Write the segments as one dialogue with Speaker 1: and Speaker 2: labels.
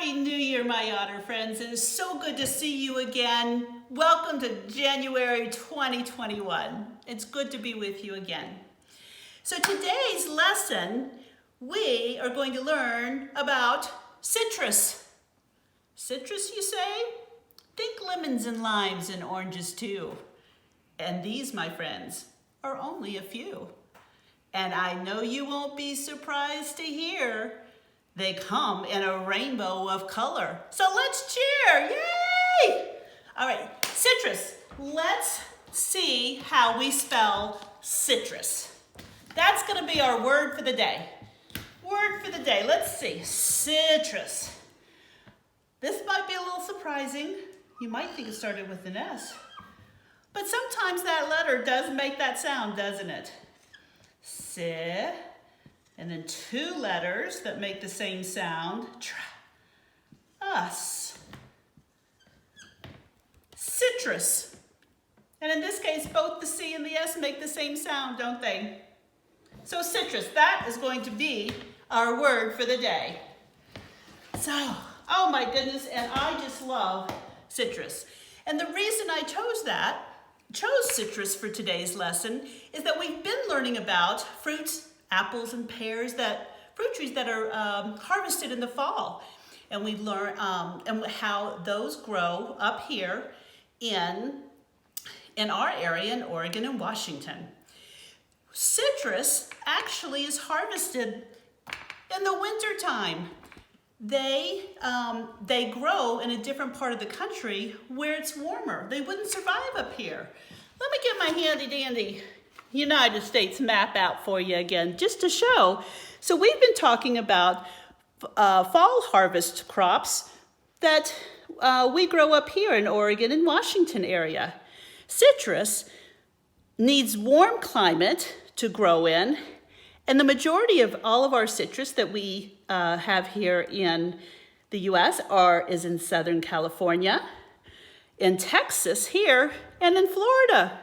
Speaker 1: Happy New Year, my otter friends. It is so good to see you again. Welcome to January 2021. It's good to be with you again. So today's lesson, we are going to learn about citrus. Citrus, you say? Think lemons and limes and oranges too. And these, my friends, are only a few. And I know you won't be surprised to hear they come in a rainbow of color. So let's cheer, yay! All right, citrus. Let's see how we spell citrus. That's gonna be our word for the day. Word for the day, let's see, citrus. This might be a little surprising. You might think it started with an S. But sometimes that letter does make that sound, doesn't it? Si. And then two letters that make the same sound. Us. Citrus. And in this case, both the C and the S make the same sound, don't they? So citrus, that is going to be our word for the day. So, oh my goodness, and I just love citrus. And the reason I chose citrus for today's lesson is that we've been learning about fruits, apples and pears, fruit trees that are harvested in the fall. And we learn and how those grow up here in our area in Oregon and Washington. Citrus actually is harvested in the wintertime. They grow in a different part of the country where it's warmer. They wouldn't survive up here. Let me get my handy dandy United States map out for you again, just to show. So we've been talking about fall harvest crops that we grow up here in Oregon and Washington area. Citrus needs warm climate to grow in, and the majority of all of our citrus that we have here in the U.S. is in Southern California, in Texas here, and in Florida.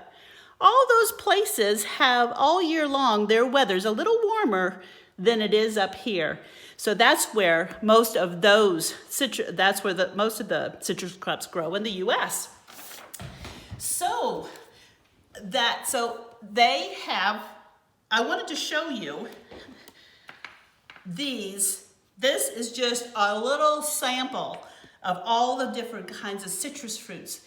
Speaker 1: All those places have all year long, their weather's a little warmer than it is up here. So that's where most of those most of the citrus crops grow in the U.S. So they have, I wanted to show you these. This is just a little sample of all the different kinds of citrus fruits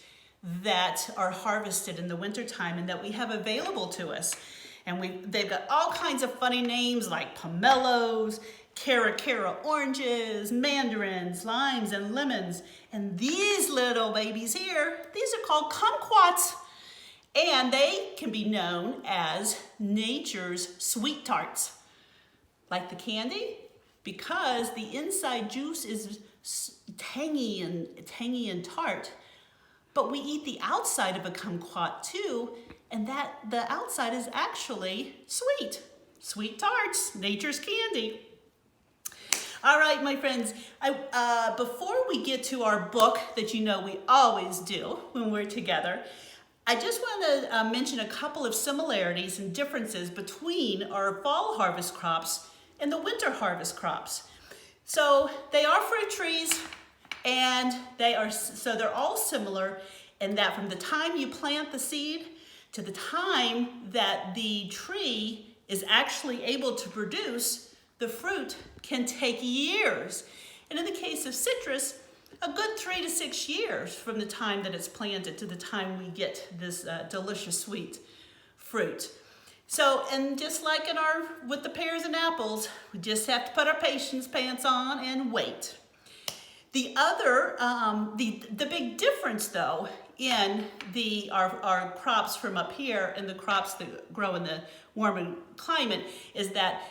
Speaker 1: that are harvested in the wintertime and that we have available to us. And they've got all kinds of funny names like pomelos, cara oranges, mandarins, limes, and lemons. And these little babies here, these are called kumquats. And they can be known as nature's sweet tarts. Like the candy, because the inside juice is tangy and tart. But we eat the outside of a kumquat too, and the outside is actually sweet. Sweet tarts, nature's candy. All right, my friends, before we get to our book that you know we always do when we're together, I just want to mention a couple of similarities and differences between our fall harvest crops and the winter harvest crops. So they are fruit trees, and they're all similar in that from the time you plant the seed to the time that the tree is actually able to produce the fruit can take years. And in the case of citrus, a good 3 to 6 years from the time that it's planted to the time we get this delicious sweet fruit. So, and just like with the pears and apples, we just have to put our patience pants on and wait. The other, the big difference though in our crops from up here and the crops that grow in the warmer climate is that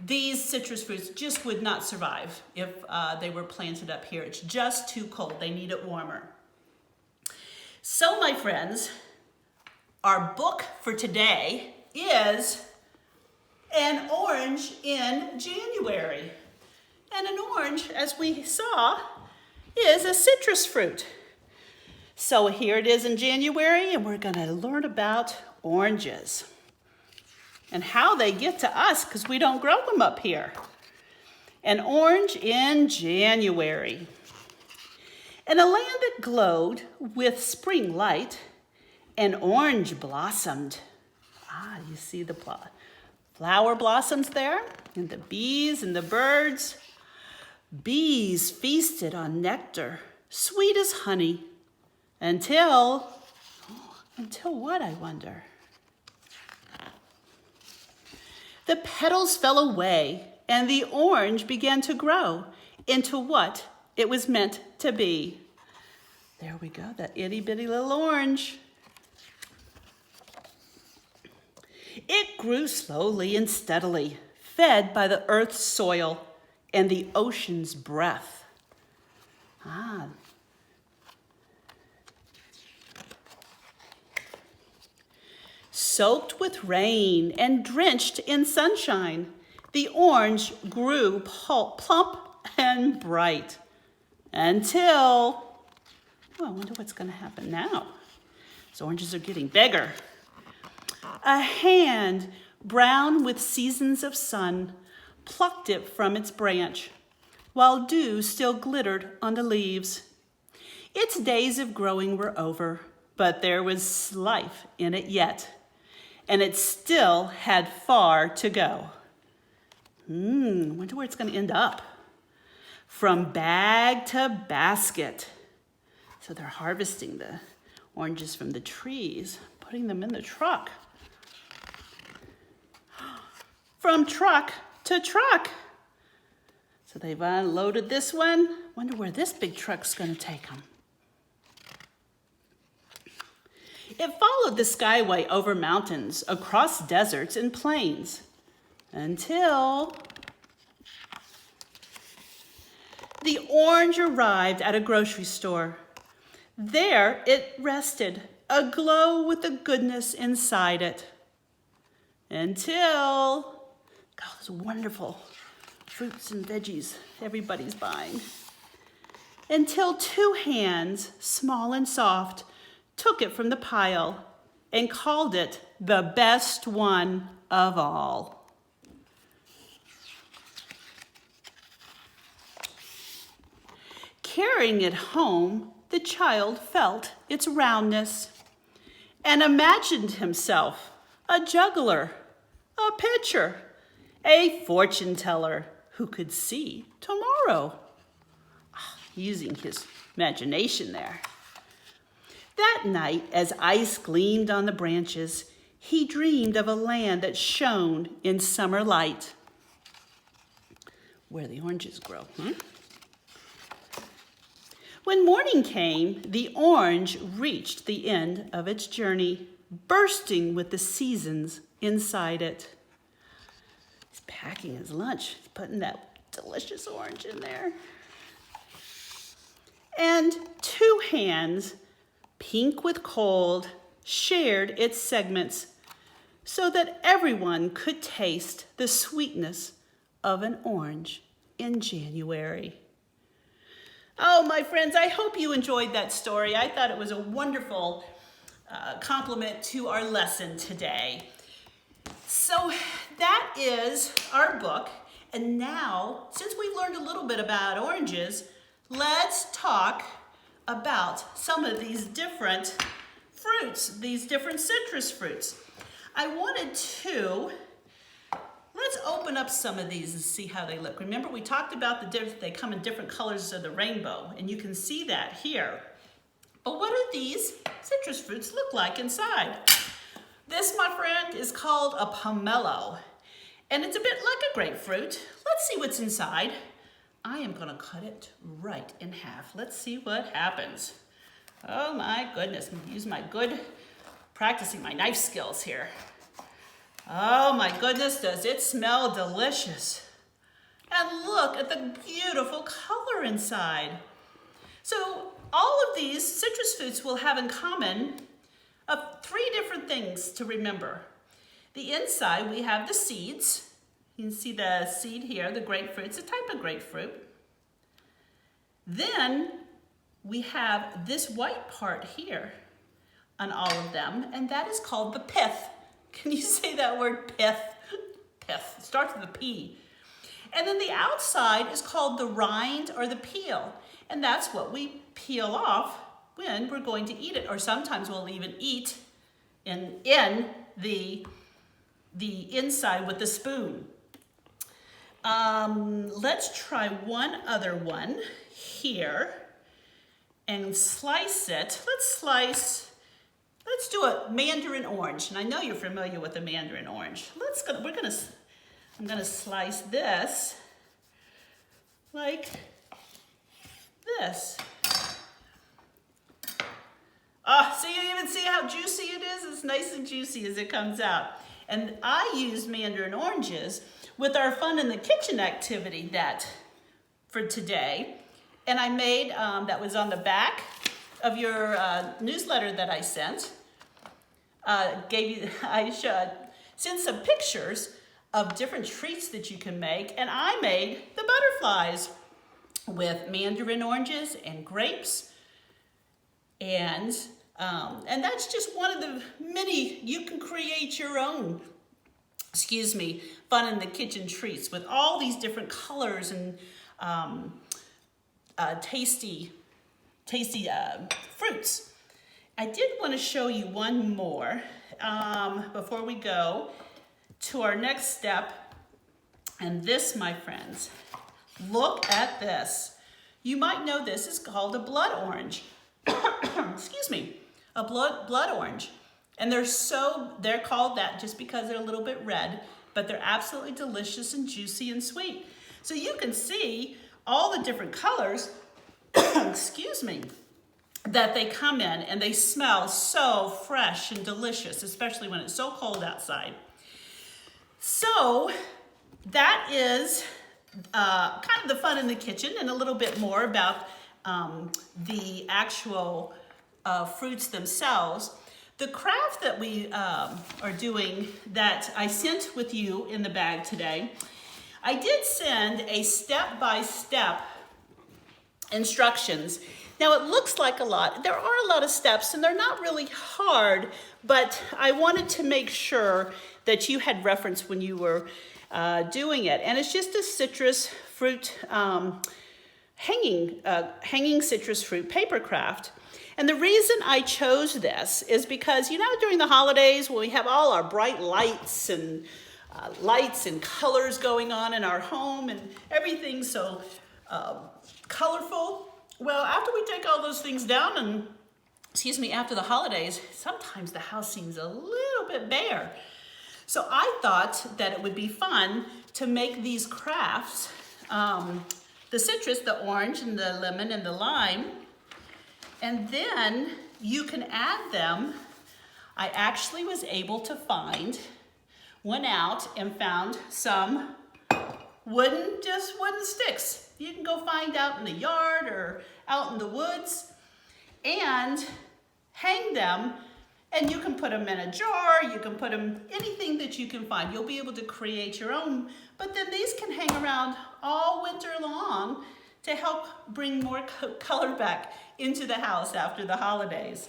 Speaker 1: these citrus fruits just would not survive if they were planted up here. It's just too cold. They need it warmer. So my friends, our book for today is An Orange in January. And an orange, as we saw, is a citrus fruit. So here it is in January, and we're going to learn about oranges and how they get to us because we don't grow them up here. An orange in January. In a land that glowed with spring light, an orange blossomed. Ah, you see the flower blossoms there? And the bees and the birds. Bees feasted on nectar, sweet as honey, until what, I wonder? The petals fell away, and the orange began to grow into what it was meant to be. There we go, that itty bitty little orange. It grew slowly and steadily, fed by the earth's soil and the ocean's breath. Soaked with rain and drenched in sunshine, the orange grew plump and bright until, I wonder what's going to happen now. These oranges are getting bigger. A hand, brown with seasons of sun, plucked it from its branch, while dew still glittered on the leaves. Its days of growing were over, but there was life in it yet, and it still had far to go. Wonder where it's going to end up. From bag to basket. So they're harvesting the oranges from the trees, putting them in the truck. From truck to truck. So they've unloaded this one. Wonder where this big truck's going to take them. It followed the skyway over mountains, across deserts and plains, until the orange arrived at a grocery store. There it rested, aglow with the goodness inside it. Until, those wonderful fruits and veggies everybody's buying. Until two hands, small and soft, took it from the pile and called it the best one of all. Carrying it home, the child felt its roundness and imagined himself a juggler, a pitcher, a fortune teller who could see tomorrow. Using his imagination there. That night, as ice gleamed on the branches, he dreamed of a land that shone in summer light. Where the oranges grow, When morning came, the orange reached the end of its journey, bursting with the seasons inside it. He's packing his lunch, he's putting that delicious orange in there. And two hands, pink with cold, shared its segments so that everyone could taste the sweetness of an orange in January. Oh, my friends, I hope you enjoyed that story. I thought it was a wonderful compliment to our lesson today. So that is our book. And now, since we've learned a little bit about oranges, let's talk about some of these different fruits, these different citrus fruits. Let's open up some of these and see how they look. Remember, we talked about they come in different colors of the rainbow, and you can see that here. But what do these citrus fruits look like inside? This, my friend, is called a pomelo, and it's a bit like a grapefruit. Let's see what's inside. I am going to cut it right in half. Let's see what happens. Oh my goodness, I'm use my practicing my knife skills here. Oh my goodness, does it smell delicious. And look at the beautiful color inside. So all of these citrus fruits will have in common three different things to remember. The inside, we have the seeds. You can see the seed here, the grapefruit. It's a type of grapefruit. Then we have this white part here on all of them, and that is called the pith. Can you say that word, pith? Pith. It starts with a P. And then the outside is called the rind or the peel. And that's what we peel off when we're going to eat it, or sometimes we'll even eat in the inside with the spoon. Let's try one other one here and slice it. Let's do a mandarin orange. And I know you're familiar with the mandarin orange. I'm gonna slice this like this. So you even see how juicy it is? It's nice and juicy as it comes out. And I use mandarin oranges with our Fun in the Kitchen activity for today. And I made, that was on the back of your newsletter that I sent. I sent some pictures of different treats that you can make. And I made the butterflies with mandarin oranges and grapes. And that's just one of the many, you can create your own, Fun in the Kitchen treats with all these different colors and tasty fruits. I did want to show you one more before we go to our next step. And this, my friends, look at this. You might know this is called a blood orange. A blood orange. And they're called that just because they're a little bit red, but they're absolutely delicious and juicy and sweet. So you can see all the different colors, that they come in, and they smell so fresh and delicious, especially when it's so cold outside. So that is kind of the Fun in the Kitchen, and a little bit more about the actual fruits themselves. The craft that we are doing that I sent with you in the bag today, I did send a step-by-step instructions. Now it looks like a lot. There are a lot of steps and they're not really hard, but I wanted to make sure that you had reference when you were doing it. And it's just a citrus fruit, hanging citrus fruit paper craft. And the reason I chose this is because, during the holidays when we have all our bright lights and colors going on in our home and everything's so colorful. Well, after we take all those things down and, after the holidays, sometimes the house seems a little bit bare. So I thought that it would be fun to make these crafts, the citrus, the orange and the lemon and the lime, and then you can add them. I actually was able to went out and found some wooden sticks. You can go find out in the yard or out in the woods and hang them, and you can put them in a jar, you can put them, anything that you can find. You'll be able to create your own, but then these can hang around all winter long to help bring more color back into the house after the holidays.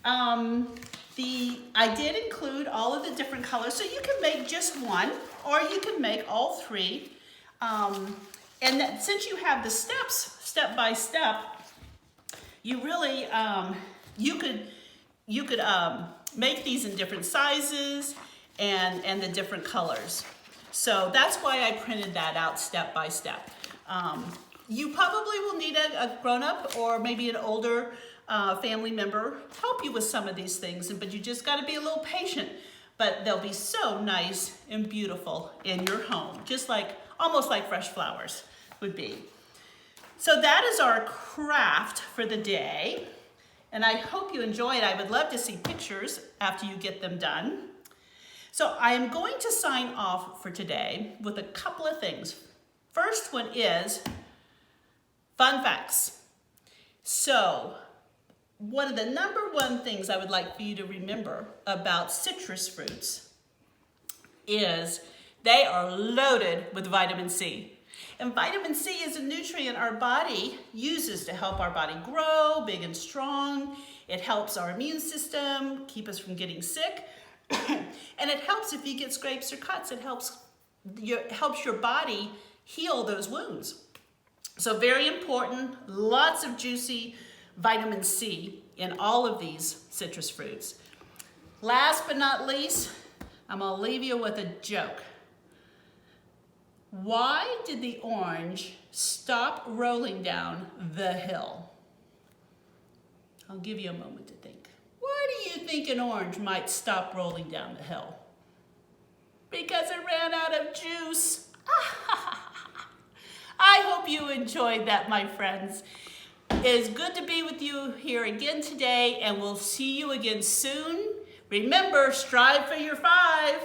Speaker 1: I did include all of the different colors, so you can make just one, or you can make all three. And since you have the steps, step by step, you really, you could make these in different sizes and the different colors. So that's why I printed that out step by step. You probably will need a grown-up or maybe an older family member help you with some of these things, but you just got to be a little patient. But they'll be so nice and beautiful in your home, almost like fresh flowers would be. So that is our craft for the day, and I hope you enjoy it. I would love to see pictures after you get them done. So I am going to sign off for today with a couple of things. First one is fun facts. So one of the number one things I would like for you to remember about citrus fruits is they are loaded with vitamin C. And vitamin C is a nutrient our body uses to help our body grow big and strong. It helps our immune system keep us from getting sick. And it helps if you get scrapes or cuts. It helps your body heal those wounds. So very important, lots of juicy vitamin C in all of these citrus fruits. Last but not least, I'm gonna leave you with a joke. Why did the orange stop rolling down the hill? I'll give you a moment to think. Why do you think an orange might stop rolling down the hill? Because it ran out of juice. I hope you enjoyed that, my friends. It's good to be with you here again today, and we'll see you again soon. Remember, strive for your 5,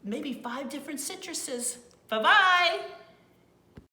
Speaker 1: maybe 5 different citruses. Bye-bye.